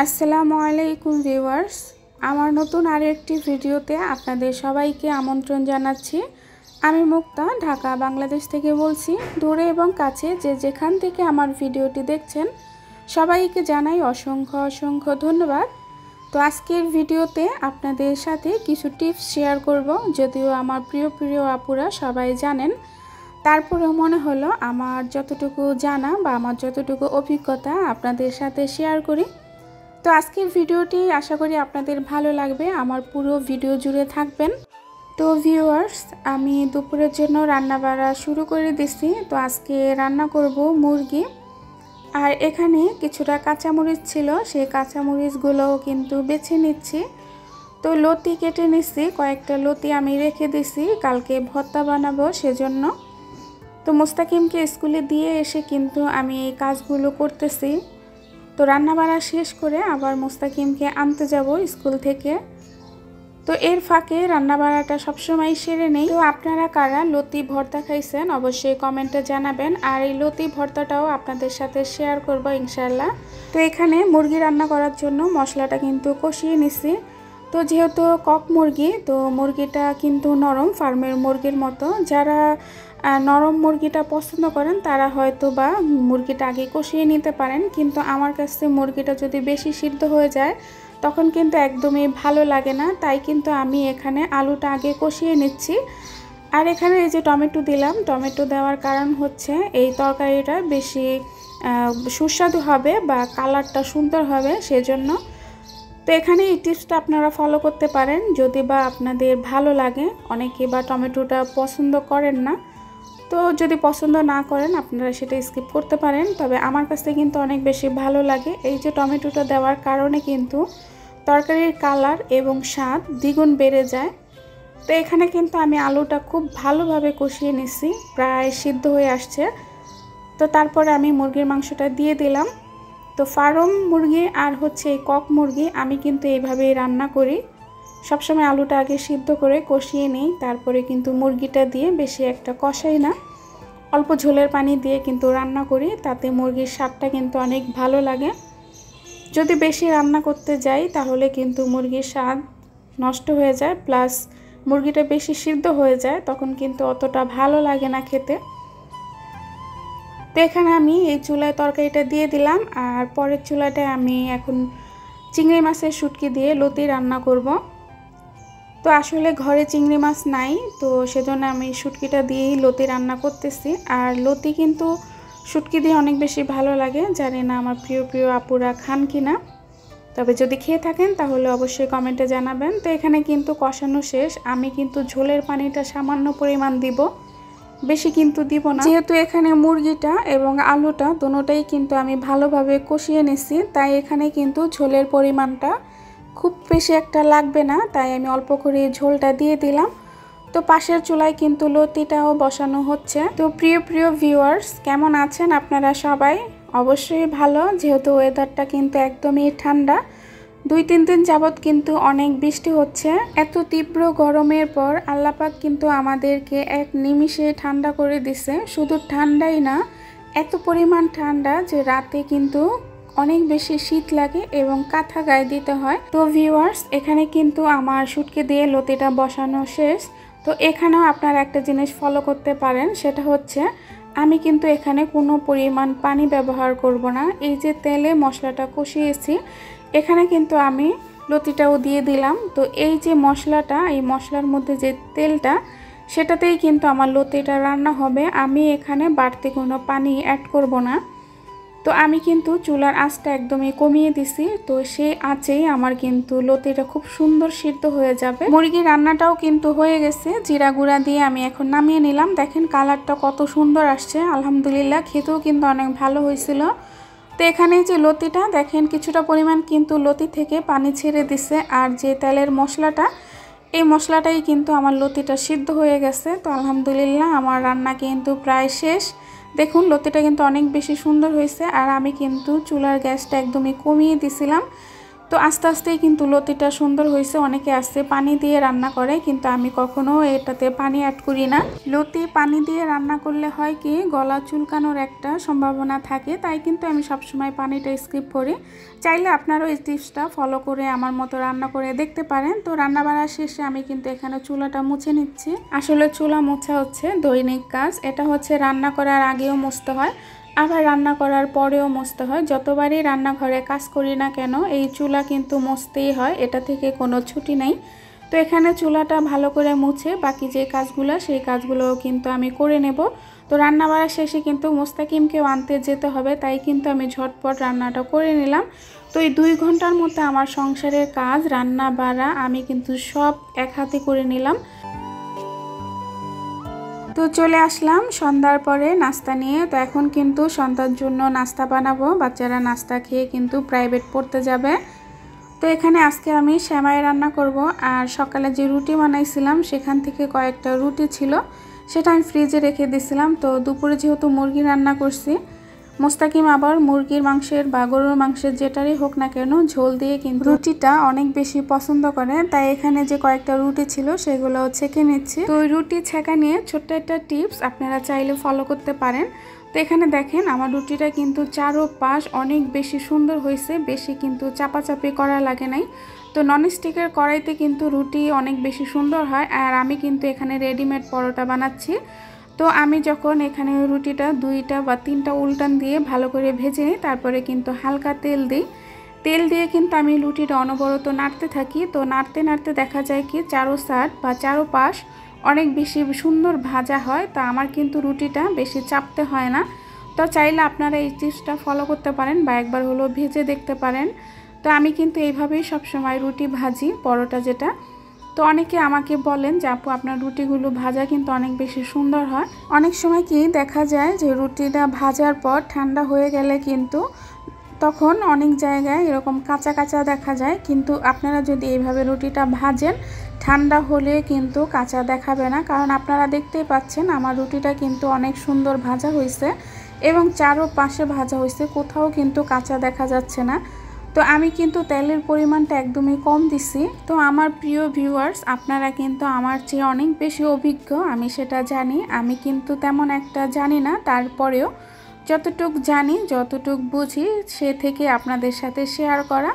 আসসালামু আলাইকুম ভিউয়ার্স, আমার নতুন আরও একটি ভিডিওতে আপনাদের সবাইকে আমন্ত্রণ জানাচ্ছি। আমি মুক্তা, ঢাকা বাংলাদেশ থেকে বলছি। দূরে এবং কাছে যে যেখান থেকে আমার ভিডিওটি দেখছেন সবাইকে জানাই অসংখ্য ধন্যবাদ। তো আজকের ভিডিওতে আপনাদের সাথে কিছু টিপস শেয়ার করব। যদিও আমার প্রিয় আপুরা সবাই জানেন, তারপরেও মনে হলো আমার যতটুকু জানা বা আমার যতটুকু অভিজ্ঞতা আপনাদের সাথে শেয়ার করি। তো আজকের ভিডিওটি আশা করি আপনাদের ভালো লাগবে, আমার পুরো ভিডিও জুড়ে থাকবেন। তো ভিউয়ার্স, আমি দুপুরের জন্য রান্না বাড়া শুরু করে দিছি। তো আজকে রান্না করব মুরগি, আর এখানে কিছুটা কাঁচামরিচ ছিল, সেই কাঁচামরিচগুলোও কিন্তু বেছে নিচ্ছি। তো লতি কেটে নিচ্ছি, কয়েকটা লতি আমি রেখে দিছি কালকে ভর্তা বানাবো সেজন্য। তো মুস্তাকিমকে স্কুলে দিয়ে এসে কিন্তু আমি এই কাজগুলো করতেছি। তো রান্নাবাড়া শেষ করে আবার মুস্তাকিমকে আনতে যাব স্কুল থেকে। তো এর ফাঁকে রান্নাবাড়াটা সবসময় সেরে নেই। তো আপনারা কারা লতি ভর্তা খাইছেন অবশ্যই কমেন্টে জানাবেন, আর এই লতি ভর্তাটাও আপনাদের সাথে শেয়ার করব ইনশাআল্লাহ। তো এখানে মুরগি রান্না করার জন্য মশলাটা কিন্তু কষিয়ে নিছি। তো যেহেতু কক মুরগি, তো মুরগিটা কিন্তু নরম, ফার্মের মুরগির মতো। যারা নরম মুরগিটা পছন্দ করেন তারা হয়তো বা মুরগিটা আগে কষিয়ে নিতে পারেন, কিন্তু আমার কাছে মুরগিটা যদি বেশি সিদ্ধ হয়ে যায় তখন কিন্তু একদমই ভালো লাগে না। তাই কিন্তু আমি এখানে আলুটা আগে কষিয়ে নিচ্ছি। আর এখানে এই যে টমেটো দিলাম, টমেটো দেওয়ার কারণ হচ্ছে এই তরকারিটা বেশি সুস্বাদু হবে বা কালারটা সুন্দর হবে সেজন্য। তো এখানে এই টিপসটা আপনারা ফলো করতে পারেন যদি বা আপনাদের ভালো লাগে। অনেকে বা টমেটোটা পছন্দ করেন না, তো যদি পছন্দ না করেন আপনারা সেটা স্কিপ করতে পারেন। তবে আমার কাছে কিন্তু অনেক বেশি ভালো লাগে। এই যে টমেটোটা দেওয়ার কারণে কিন্তু তরকারির কালার এবং স্বাদ দ্বিগুণ বেড়ে যায়। তো এখানে কিন্তু আমি আলুটা খুব ভালোভাবে কষিয়ে নিছি, প্রায় সিদ্ধ হয়ে আসছে। তো তারপরে আমি মুরগির মাংসটা দিয়ে দিলাম। তো ফার্ম মুরগি আর হচ্ছে এই কক মুরগি আমি কিন্তু এইভাবেই রান্না করি। সবসময় আলুটা আগে সিদ্ধ করে কষিয়ে নিই, তারপরে কিন্তু মুরগিটা দিয়ে বেশি একটা কষাই না, অল্প ঝোলের পানি দিয়ে কিন্তু রান্না করি। তাতে মুরগির স্বাদটা কিন্তু অনেক ভালো লাগে। যদি বেশি রান্না করতে যাই তাহলে কিন্তু মুরগির স্বাদ নষ্ট হয়ে যায়, প্লাস মুরগিটা বেশি সিদ্ধ হয়ে যায়, তখন কিন্তু অতটা ভালো লাগে না খেতে। তো এখানে আমি এই চুলায় তরকারিটা দিয়ে দিলাম, আর পরের চুলাটায় আমি এখন চিংড়ি মাছের শুটকি দিয়ে লতি রান্না করব। তো আসলে ঘরে চিংড়ি মাছ নাই, তো সেজন্য আমি শুটকিটা দিয়েই লতি রান্না করতেছি। আর লতি কিন্তু শুটকি দিয়ে অনেক বেশি ভালো লাগে। জানি না আমার প্রিয় আপুরা খান কি না, তবে যদি খেয়ে থাকেন তাহলে অবশ্যই কমেন্টে জানাবেন। তো এখানে কিন্তু কষানো শেষ, আমি কিন্তু ঝোলের পানিটা সামান্য পরিমাণ দিব, বেশি কিন্তু দিব না। যেহেতু এখানে মুরগিটা এবং আলুটা দুটোটাই কিন্তু আমি ভালোভাবে কষিয়ে নিছি, তাই এখানে কিন্তু ঝোলের পরিমাণটা খুব বেশি একটা লাগবে না, তাই আমি অল্প করে ঝোলটা দিয়ে দিলাম। তো পাশের চুলায় কিন্তু লতিটাও বসানো হচ্ছে। তো প্রিয় ভিউয়ার্স, কেমন আছেন আপনারা সবাই? অবশ্যই ভালো, যেহেতু ওয়েদারটা কিন্তু একদমই ঠান্ডা। 2-3 দিন যাবৎ কিন্তু অনেক বৃষ্টি হচ্ছে। এত তীব্র গরমের পর আল্লাহ পাক কিন্তু আমাদেরকে এক নিমিষে ঠান্ডা করে দিছে। শুধু ঠান্ডাই না, এত পরিমাণ ঠান্ডা যে রাতে কিন্তু অনেক বেশি শীত লাগে এবং কাঁথা গায়ে দিতে হয়। তো ভিউয়ার্স, এখানে কিন্তু আমার শুটকি দিয়ে লতিটা বসানো শেষ। তো এখানেও আপনারা একটা জিনিস ফলো করতে পারেন, সেটা হচ্ছে আমি কিন্তু এখানে কোনো পরিমাণ পানি ব্যবহার করব না। এই যে তেলে মশলাটা কষিয়েছি, এখানে কিন্তু আমি লতিটাও দিয়ে দিলাম। তো এই যে মশলাটা, এই মশলার মধ্যে যে তেলটা, সেটাতেই কিন্তু আমার লতিটা রান্না হবে। আমি এখানে বাড়তি কোনো পানি অ্যাড করব না। তো আমি কিন্তু চুলার আঁচটা একদমই কমিয়ে দিছি, তো সেই আঁচেই আমার কিন্তু লতিটা খুব সুন্দর সিদ্ধ হয়ে যাবে। মুরগির রান্নাটাও কিন্তু হয়ে গেছে, জিরা গুঁড়া দিয়ে আমি এখন নামিয়ে নিলাম। দেখেন কালারটা কত সুন্দর আসছে, আলহামদুলিল্লাহ খেতেও কিন্তু অনেক ভালো হয়েছিল। তো এখানে যে লতিটা দেখেন কিছুটা পরিমাণ কিন্তু লতি থেকে পানি ছেড়ে দিছে, আর যে তেলের মশলাটা, এই মশলাটাই কিন্তু আমার লতিটা সিদ্ধ হয়ে গেছে। তো আলহামদুলিল্লাহ আমার রান্না কিন্তু প্রায় শেষ। দেখুন লতিটা কিন্তু অনেক বেশি সুন্দর হয়েছে, আর আমি কিন্তু চুলার গ্যাসটা একদমই কমিয়ে দিছিলাম। তো তো আস্তে আস্তেই কিন্তু লতিটা সুন্দর হয়েছে। অনেকে আছে পানি দিয়ে রান্না করে, কিন্তু আমি কখনো এটাতে পানি অ্যাড করি না। লতি পানি দিয়ে রান্না করলে হয় কি গলা চুলকানোর একটা সম্ভাবনা থাকে, তাই কিন্তু আমি সবসময় পানিটা স্কিপ করি। চাইলে আপনারাও এই টিপসটা ফলো করে আমার মতো রান্না করে দেখতে পারেন। তো রান্না বাড়ার শেষে আমি কিন্তু এখানে চুলাটা মুছে নিচ্ছি। আসলে চুলা মোছা হচ্ছে দৈনিক কাজ। এটা হচ্ছে রান্না করার আগেও মুছতে হয়, আবার রান্না করার পরেও মুছতে হয়। যতবারই রান্নাঘরে কাজ করি না কেন এই চুলা কিন্তু মুছতেই হয়, এটা থেকে কোনো ছুটি নেই। তো এখানে চুলাটা ভালো করে মুছে বাকি যে কাজগুলো সেই কাজগুলোও কিন্তু আমি করে নেব। তো রান্না বাড়ার শেষে কিন্তু মোস্তাকিমকেও আনতে যেতে হবে, তাই কিন্তু আমি ঝটপট রান্নাটা করে নিলাম। তো এই 2 ঘন্টার মধ্যে আমার সংসারের কাজ রান্না বাড়া আমি কিন্তু সব এক হাতে করে নিলাম। তো চলে আসলাম সন্ধ্যার পরে নাস্তা নিয়ে। তো এখন কিন্তু সন্ধ্যার জন্য নাস্তা বানাবো। বাচ্চারা নাস্তা খেয়ে কিন্তু প্রাইভেট পড়তে যাবে। তো এখানে আজকে আমি সেমাই রান্না করব। আর সকালে যে রুটি বানাইছিলাম সেখান থেকে কয়েকটা রুটি ছিল, সেটা আমি ফ্রিজে রেখে দিয়েছিলাম। তো দুপুরে যেহেতু মুরগি রান্না করছি, মোস্তাকিম আবার মুরগির মাংসের বা গরুর মাংসের যেটারই হোক না কেন ঝোল দিয়ে কিন্তু রুটিটা অনেক বেশি পছন্দ করে, তাই এখানে যে কয়েকটা রুটি ছিল সেগুলো ছেঁকে নিচ্ছি। তো ওই রুটি ছেঁকা নিয়ে ছোট্ট একটা টিপস আপনারা চাইলে ফলো করতে পারেন। তো এখানে দেখেন আমার রুটিটা কিন্তু চারোপাশ অনেক বেশি সুন্দর হয়েছে, বেশি কিন্তু চাপাচাপি করা লাগে নাই। তো ননস্টিকের কড়াইতে কিন্তু রুটি অনেক বেশি সুন্দর হয়। আর আমি কিন্তু এখানে রেডিমেড পরোটা বানাচ্ছি। তো আমি যখন এখানে রুটিটা 2টা বা 3টা উল্টান দিয়ে ভালো করে ভেজে নিই, তারপরে কিন্তু হালকা তেল দিই। তেল দিয়ে কিন্তু আমি রুটিটা অনবরত নাড়তে থাকি। তো নাড়তে নাড়তে দেখা যায় কি চারো সাইড বা চারোপাশ অনেক বেশি সুন্দর ভাজা হয়। তো আমার কিন্তু রুটিটা বেশি চাপতে হয় না। তো চাইলে আপনারা এই টিপসটা ফলো করতে পারেন বা একবার হলো ভেজে দেখতে পারেন। তো আমি কিন্তু এইভাবেই সবসময় রুটি ভাজি, পরোটা যেটা। তো অনেকে আমাকে বলেন যে আপু আপনার রুটিগুলো ভাজা কিন্তু অনেক বেশি সুন্দর হয়। অনেক সময় কি দেখা যায় যে রুটিটা ভাজার পর ঠান্ডা হয়ে গেলে কিন্তু তখন অনেক জায়গায় এরকম কাঁচা কাঁচা দেখা যায়, কিন্তু আপনারা যদি এইভাবে রুটিটা ভাজেন ঠান্ডা হলে কিন্তু কাঁচা দেখাবে না। কারণ আপনারা দেখতেই পাচ্ছেন আমার রুটিটা কিন্তু অনেক সুন্দর ভাজা হয়েছে এবং চারোপাশে ভাজা হয়েছে, কোথাও কিন্তু কাঁচা দেখা যাচ্ছে না। তো আমি কিন্তু তেলের পরিমাণটা একদমই কম দিছি। তো আমার প্রিয় ভিউয়ার্স, আপনারা কিন্তু আমার চেয়ে অনেক বেশি অভিজ্ঞ, আমি সেটা জানি। আমি কিন্তু তেমন একটা জানি না, তারপরেও যতটুক জানি যতটুক বুঝি সে থেকে আপনাদের সাথে শেয়ার করা।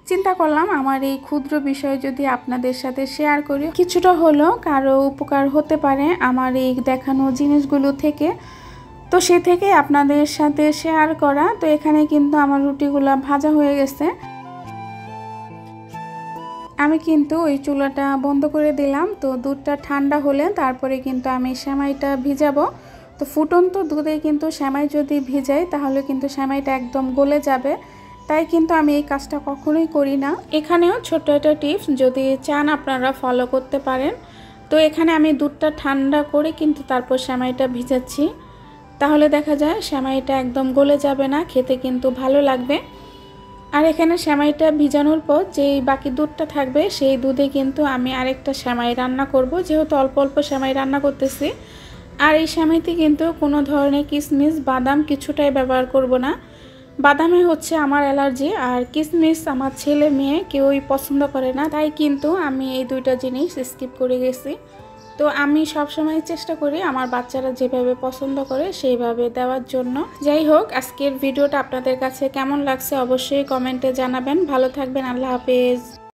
চিন্তা করলাম আমার এই ক্ষুদ্র বিষয় যদি আপনাদের সাথে শেয়ার করি, কিছুটা হলেও কারো উপকার হতে পারে আমার এই দেখানো জিনিসগুলো থেকে। তো সে থেকে আপনাদের সাথে শেয়ার করা। তো এখানে কিন্তু আমার রুটিগুলো ভাজা হয়ে গেছে। আমি কিন্তু ওই চুলাটা বন্ধ করে দিলাম। তো দুধটা ঠান্ডা হলে তারপরে কিন্তু আমি সেমাইটা ভিজাবো। তো ফুটন্ত দুধে কিন্তু সেমাই যদি ভিজাই তাহলে কিন্তু সেমাইটা একদম গলে যাবে, তাই কিন্তু আমি এই কাজটা কখনোই করি না। এখানেও ছোট্ট একটা টিপস যদি চান আপনারা ফলো করতে পারেন। তো এখানে আমি দুধটা ঠান্ডা করে কিন্তু তারপর সেমাইটা ভিজাচ্ছি, তাহলে দেখা যায় সেমাইটা একদম গলে যাবে না, খেতে কিন্তু ভালো লাগবে। আর এখানে সেমাইটা ভিজানোর পর যেই বাকি দুধটা থাকবে সেই দুধে কিন্তু আমি আরেকটা সেমাই রান্না করব, যেহেতু অল্প অল্প সেমাই রান্না করতেছি। আর এই সেমাইতে কিন্তু কোনো ধরনের কিশমিশ বাদাম কিছুটাই ব্যবহার করব না। বাদামে হচ্ছে আমার অ্যালার্জি, আর কিশমিশ আমার ছেলে মেয়ে কেউই পছন্দ করে না, তাই কিন্তু আমি এই 2টা জিনিস স্কিপ করে গেছি। তো আমি সবসময় চেষ্টা করি আমার বাচ্চারা যেভাবে পছন্দ করে সেইভাবে দেওয়ার জন্য। যাই হোক, আজকের ভিডিওটা আপনাদের কাছে কেমন লাগছে অবশ্যই কমেন্টে জানাবেন। ভালো থাকবেন, আল্লাহ হাফেজ।